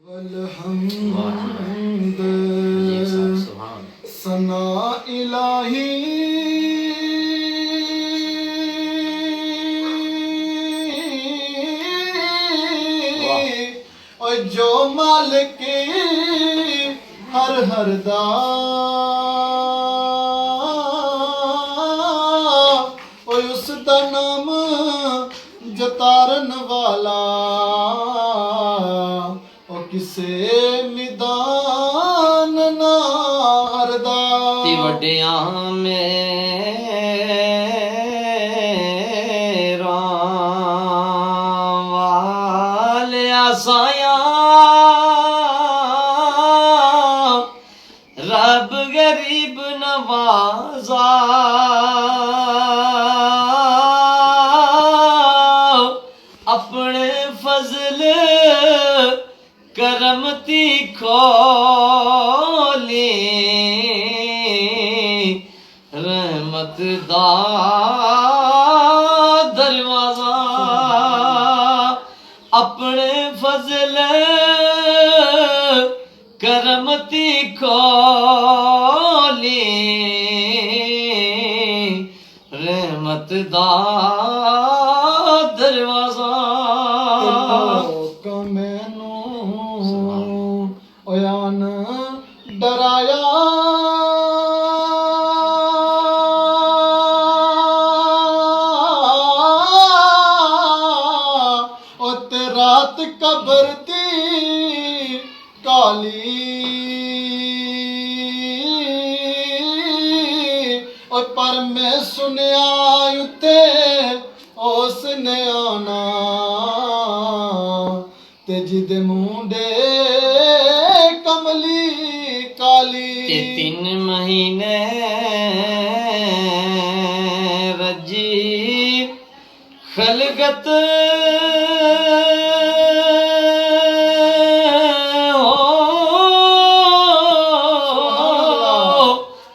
वल्हम्द सना इलाही और जो मालिक हर दा और उसका नाम जतारन वाला किसे मिदान ना हरदा ती वड्डियां मेरा वालिया साया रब गरीब नवाजा अपने फजल करमती खोली रहमत दा दरवाजा अपने फजल करमती खोली रहमत दा दरवाजा डराया ते रात कबर दी काली और पर मैं सुनिया उते उसने आना ते जिदे मुंडे कमली काली 3 महीने रजी खलगत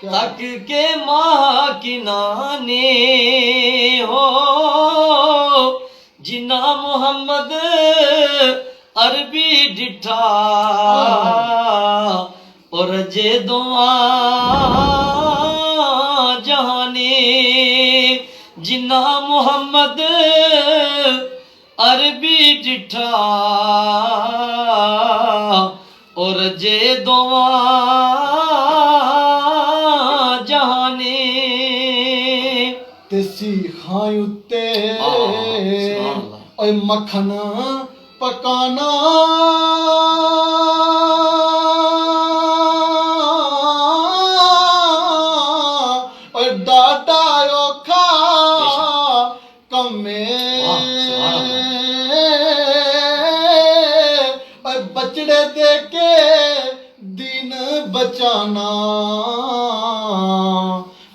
तक के माह किनाने हो जिना मोहम्मद अरबी डिठा और जे दुआ जहाने जिना मोहम्मद अरबी डिठा और जे दुआ जहाने तेसी खाई उत्ते ओए मक्खन पकाना और डाटा औखा कमे और बचड़े दे के दिन बचाना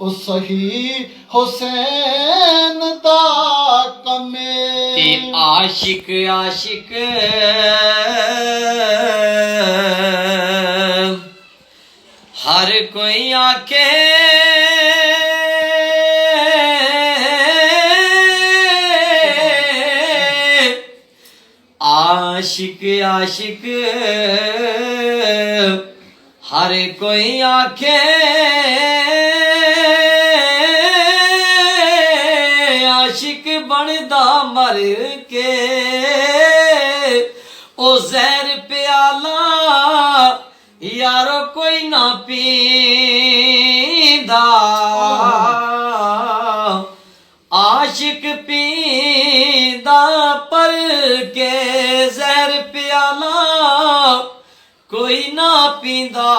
ओ सही हुसैन दा कमे ते आशिक आशिक हर कोई आके आशिक आशिक हर कोई आके आशिक बनदा मर के ओ जहर प्याला यारो कोई ना पींदा आशिक पींदा पर के जहर प्याला कोई ना पींदा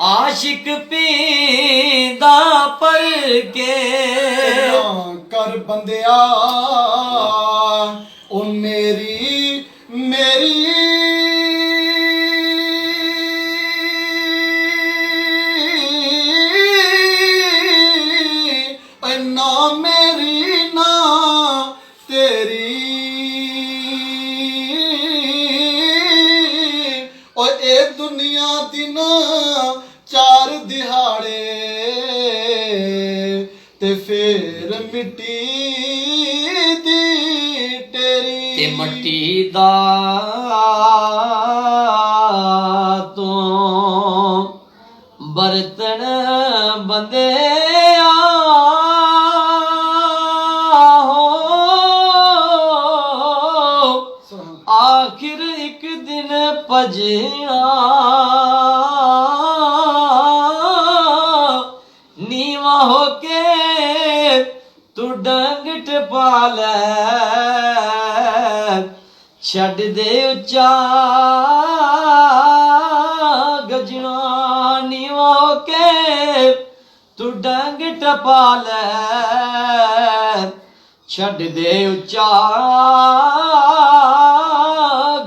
आशिक पींदा पर के कर बंदिया ओ मेरी ना मेरी ना तेरी और ए दुनिया दिन 4 दिहाड़े ते फिर ਢੇਰ ਮਿੱਟੀ ਦੀ ਤੇਰੀ ਤੇ ਮੱਟੀ ਦਾ ਤੂੰ ਬਰਤਨ ਬੰਦਿਆ ਹੋ ਆਖਿਰ ਇੱਕ ਦਿਨ ਭਜਣਾ ਨੀਵਾਂ ਹੋ ਕੇ ਤੂੰ ਡੰਗ ਟਪਾ ਲੈ ਛੱਡ ਦੇ ਉੱਚਾ ਗਜਣਾ ਨੀਵਾਂ ਹੋ ਕੇ ਤੂੰ ਡੰਗ ਟਪਾ ਲੈ ਛੱਡ ਦੇ ਉੱਚਾ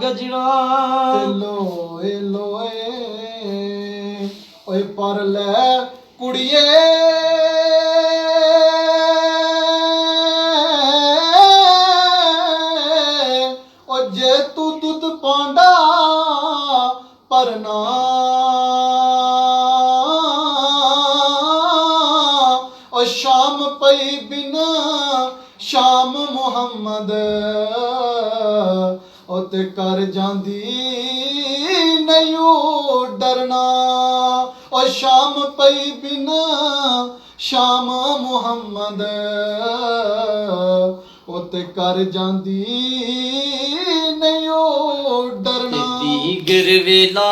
ਗਜਣਾ ਤੇ ਲੋਏ ਲੋਏ ਓਏ ਪਰ ਲੈ ਕੁੜੀਏ ਓ ਜੇ ਤੂੰ ਦੁੱਧ ਪਾਉਂਦਾ ਪਰ ਨਾ ਓ ਸ਼ਾਮ ਪਈ ਬਿਨਾ ਸ਼ਾਮ ਮੁਹੰਮਦ ਓ ਤੇ ਕਰ ਜਾਂਦੀ ਨਹੀਂ ਓ ਡਰਨਾ ਓ ਸ਼ਾਮ ਪਈ ਬਿਨਾ ਸ਼ਾਮ ਮੁਹੰਮਦ ਓ ਤੇ ਕਰ ਜਾਂਦੀ ਨਹੀਂ ਓ ਡਰਨਾ ਦੀਗਰ ਵੇਲਾ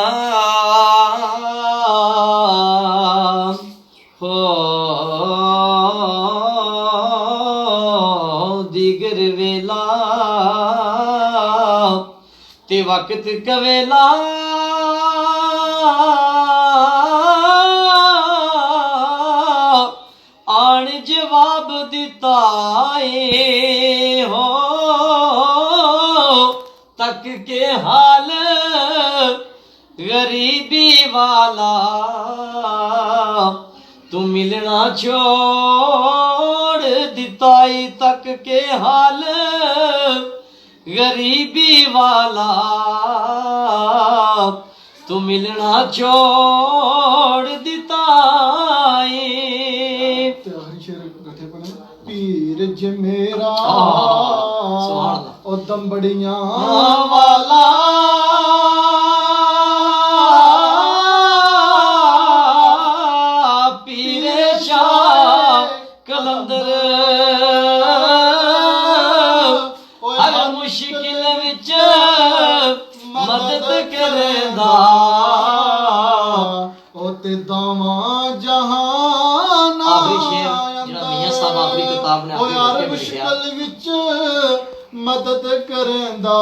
ਹੋ ਦੀਗਰ ਵੇਲਾ ਤੇ ਵਕਤ ਕਵੇਲਾ ਆਣ ਜਵਾਬ ਦਿੱਤਾ ਏ ਹੋ तक के हाल गरीबी वाला तू मिलना छोड़ दिताई तक के हाल गरीबी वाला तू मिलना छोड़ दिताई ਤੇ ਆਖਰੀ ਸ਼ੇਰ ਇਕੱਠੇ ਪੜ੍ਹੇ ਪੀਰ ਜ ਮੇਰਾ ਸੁਭਾਨ ਅੱਲਾਹ ਉਹ ਦੰਬੜੀਆਂ ਵਾਲਾ ਪੀਰੇ ਸ਼ਾਹ ਕਲੰਦਰ ਹਰ ਮੁਸ਼ਕਿਲ ਵਿੱਚ ਮਦਦ ਕਰਦਾ ਉਹ ਤੇ ਦਾਵਾਂ ਜਹਾਨ ਆਖਰੀ ਸ਼ੇਰ ਜਿਹੜਾ ਮੀਆਂ ਸਾਹਿਬ ਆਖਰੀ ਕਿਤਾਬ ਨੇ ਉਹ ਆਪਣੀ ਹਰ ਲਿਖੀ ਲਿਖਿਆ ਮੁਸ਼ਕਿਲ ਵਿੱਚ ਮਦਦ ਕਰਦਾ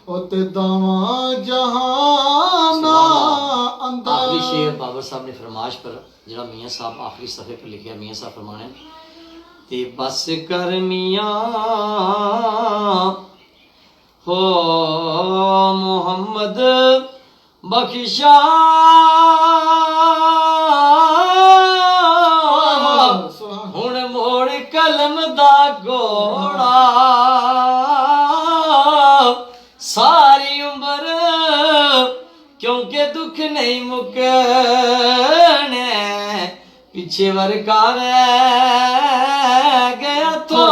ਉਹ ਤੇ ਦਾਵਾਂ ਜਹਾਨ ਅੰਦਰ आखिरी शेर बाबर साहब ने फरमाश पर जरा मियाँ साहब आखिरी सफ़े पर लिखा मियाँ साहब फरमाने ते बस कर मियाँ हो मोहम्मद बख्शा हुण मोड़ कलम दा घोड़ा सारी उम्र क्योंकि दुख नहीं मुकने पीछे वरका रह गया तो